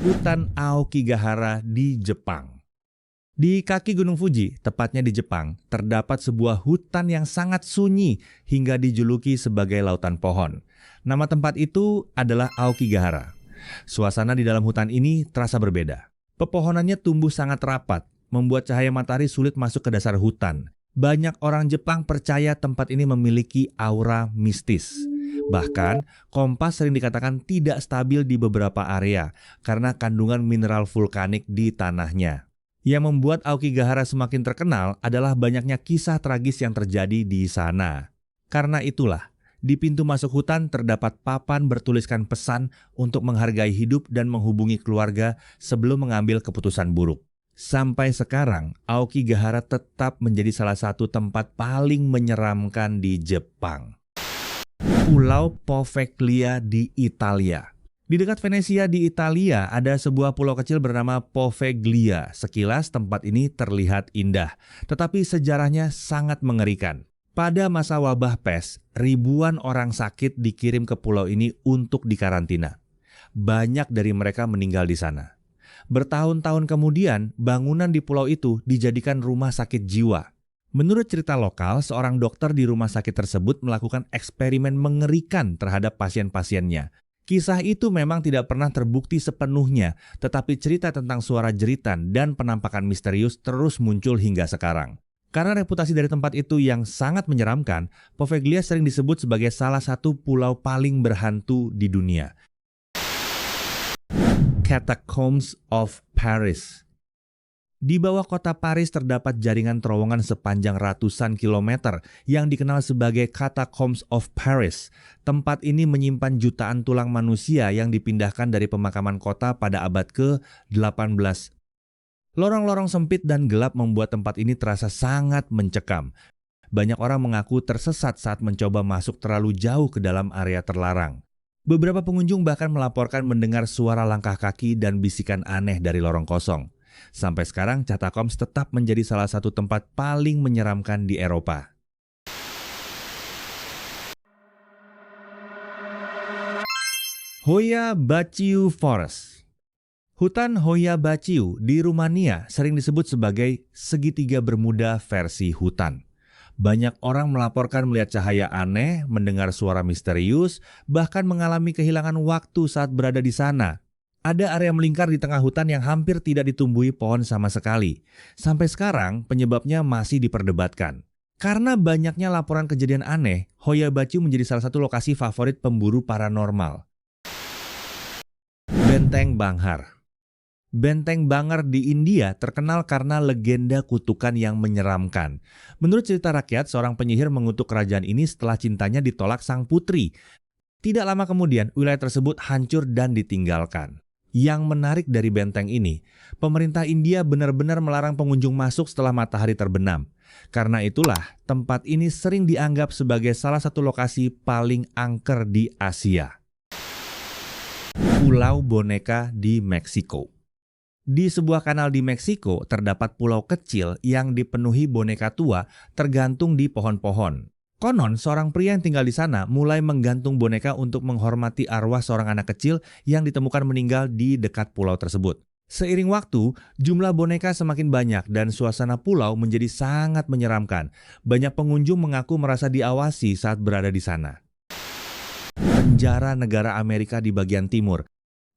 Hutan Aokigahara di Jepang. Di kaki Gunung Fuji, tepatnya di Jepang, terdapat sebuah hutan yang sangat sunyi hingga dijuluki sebagai lautan pohon. Nama tempat itu adalah Aokigahara. Suasana di dalam hutan ini terasa berbeda. Pepohonannya tumbuh sangat rapat, membuat cahaya matahari sulit masuk ke dasar hutan. Banyak orang Jepang percaya tempat ini memiliki aura mistis. Bahkan, kompas sering dikatakan tidak stabil di beberapa area karena kandungan mineral vulkanik di tanahnya. Yang membuat Aokigahara semakin terkenal adalah banyaknya kisah tragis yang terjadi di sana. Karena itulah, di pintu masuk hutan terdapat papan bertuliskan pesan untuk menghargai hidup dan menghubungi keluarga sebelum mengambil keputusan buruk. Sampai sekarang, Aokigahara tetap menjadi salah satu tempat paling menyeramkan di Jepang. Pulau Poveglia di Italia. Di dekat Venesia di Italia ada sebuah pulau kecil bernama Poveglia. Sekilas tempat ini terlihat indah, tetapi sejarahnya sangat mengerikan. Pada masa wabah pes, ribuan orang sakit dikirim ke pulau ini untuk dikarantina. Banyak dari mereka meninggal di sana. Bertahun-tahun kemudian, bangunan di pulau itu dijadikan rumah sakit jiwa. Menurut cerita lokal, seorang dokter di rumah sakit tersebut melakukan eksperimen mengerikan terhadap pasien-pasiennya. Kisah itu memang tidak pernah terbukti sepenuhnya, tetapi cerita tentang suara jeritan dan penampakan misterius terus muncul hingga sekarang. Karena reputasi dari tempat itu yang sangat menyeramkan, Poveglia sering disebut sebagai salah satu pulau paling berhantu di dunia. Catacombs of Paris. Di bawah kota Paris terdapat jaringan terowongan sepanjang ratusan kilometer yang dikenal sebagai Catacombs of Paris. Tempat ini menyimpan jutaan tulang manusia yang dipindahkan dari pemakaman kota pada abad ke-18. Lorong-lorong sempit dan gelap membuat tempat ini terasa sangat mencekam. Banyak orang mengaku tersesat saat mencoba masuk terlalu jauh ke dalam area terlarang. Beberapa pengunjung bahkan melaporkan mendengar suara langkah kaki dan bisikan aneh dari lorong kosong. Sampai sekarang, Catacombs tetap menjadi salah satu tempat paling menyeramkan di Eropa. Hoia-Baciu Forest. Hutan Hoia-Baciu di Rumania sering disebut sebagai segitiga bermuda versi hutan. Banyak orang melaporkan melihat cahaya aneh, mendengar suara misterius, bahkan mengalami kehilangan waktu saat berada di sana. Ada area melingkar di tengah hutan yang hampir tidak ditumbuhi pohon sama sekali. Sampai sekarang, penyebabnya masih diperdebatkan. Karena banyaknya laporan kejadian aneh, Hoia-Baciu menjadi salah satu lokasi favorit pemburu paranormal. Benteng Banghar. Benteng Banghar di India terkenal karena legenda kutukan yang menyeramkan. Menurut cerita rakyat, seorang penyihir mengutuk kerajaan ini setelah cintanya ditolak sang putri. Tidak lama kemudian, wilayah tersebut hancur dan ditinggalkan. Yang menarik dari benteng ini, pemerintah India benar-benar melarang pengunjung masuk setelah matahari terbenam. Karena itulah, tempat ini sering dianggap sebagai salah satu lokasi paling angker di Asia. Pulau Boneka di Meksiko. Di sebuah kanal di Meksiko, terdapat pulau kecil yang dipenuhi boneka tua tergantung di pohon-pohon. Konon, seorang pria yang tinggal di sana mulai menggantung boneka untuk menghormati arwah seorang anak kecil yang ditemukan meninggal di dekat pulau tersebut. Seiring waktu, jumlah boneka semakin banyak dan suasana pulau menjadi sangat menyeramkan. Banyak pengunjung mengaku merasa diawasi saat berada di sana. Penjara negara Amerika di bagian timur.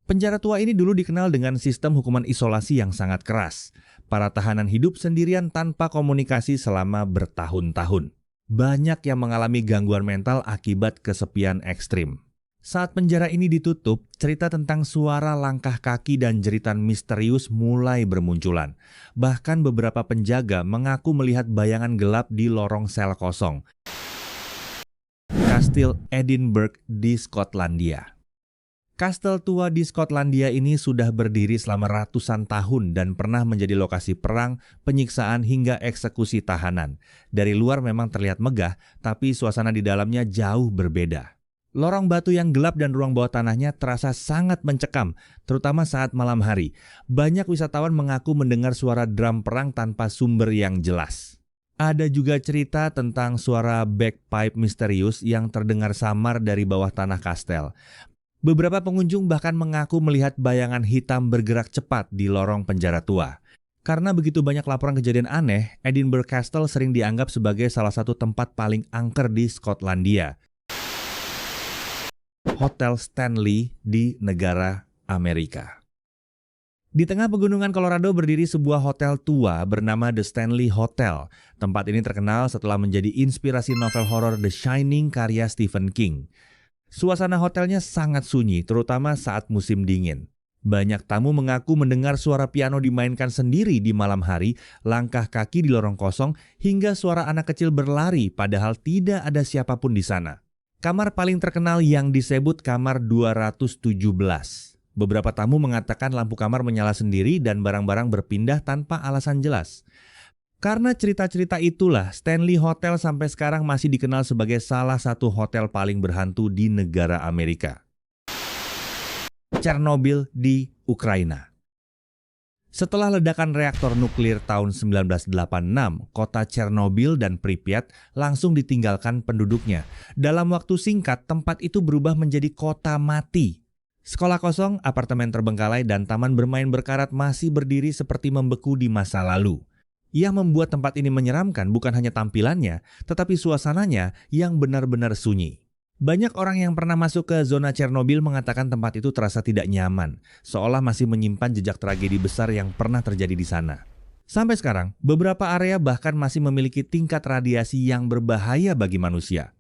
Penjara tua ini dulu dikenal dengan sistem hukuman isolasi yang sangat keras. Para tahanan hidup sendirian tanpa komunikasi selama bertahun-tahun. Banyak yang mengalami gangguan mental akibat kesepian ekstrim. Saat penjara ini ditutup, cerita tentang suara langkah kaki dan jeritan misterius mulai bermunculan. Bahkan beberapa penjaga mengaku melihat bayangan gelap di lorong sel kosong. Kastil Edinburgh di Skotlandia. Kastel tua di Skotlandia ini sudah berdiri selama ratusan tahun dan pernah menjadi lokasi perang, penyiksaan hingga eksekusi tahanan. Dari luar memang terlihat megah, tapi suasana di dalamnya jauh berbeda. Lorong batu yang gelap dan ruang bawah tanahnya terasa sangat mencekam, terutama saat malam hari. Banyak wisatawan mengaku mendengar suara drum perang tanpa sumber yang jelas. Ada juga cerita tentang suara bagpipe misterius yang terdengar samar dari bawah tanah kastel. Beberapa pengunjung bahkan mengaku melihat bayangan hitam bergerak cepat di lorong penjara tua. Karena begitu banyak laporan kejadian aneh, Edinburgh Castle sering dianggap sebagai salah satu tempat paling angker di Skotlandia. Hotel Stanley di negara Amerika. Di tengah pegunungan Colorado berdiri sebuah hotel tua bernama The Stanley Hotel. Tempat ini terkenal setelah menjadi inspirasi novel horor The Shining karya Stephen King. Suasana hotelnya sangat sunyi, terutama saat musim dingin. Banyak tamu mengaku mendengar suara piano dimainkan sendiri di malam hari, langkah kaki di lorong kosong, hingga suara anak kecil berlari padahal tidak ada siapapun di sana. Kamar paling terkenal yang disebut kamar 217. Beberapa tamu mengatakan lampu kamar menyala sendiri dan barang-barang berpindah tanpa alasan jelas. Karena cerita-cerita itulah, Stanley Hotel sampai sekarang masih dikenal sebagai salah satu hotel paling berhantu di negara Amerika. Chernobyl di Ukraina. Setelah ledakan reaktor nuklir tahun 1986, kota Chernobyl dan Pripyat langsung ditinggalkan penduduknya. Dalam waktu singkat, tempat itu berubah menjadi kota mati. Sekolah kosong, apartemen terbengkalai, dan taman bermain berkarat masih berdiri seperti membeku di masa lalu. Yang membuat tempat ini menyeramkan bukan hanya tampilannya, tetapi suasananya yang benar-benar sunyi. Banyak orang yang pernah masuk ke zona Chernobyl mengatakan tempat itu terasa tidak nyaman, seolah masih menyimpan jejak tragedi besar yang pernah terjadi di sana. Sampai sekarang, beberapa area bahkan masih memiliki tingkat radiasi yang berbahaya bagi manusia.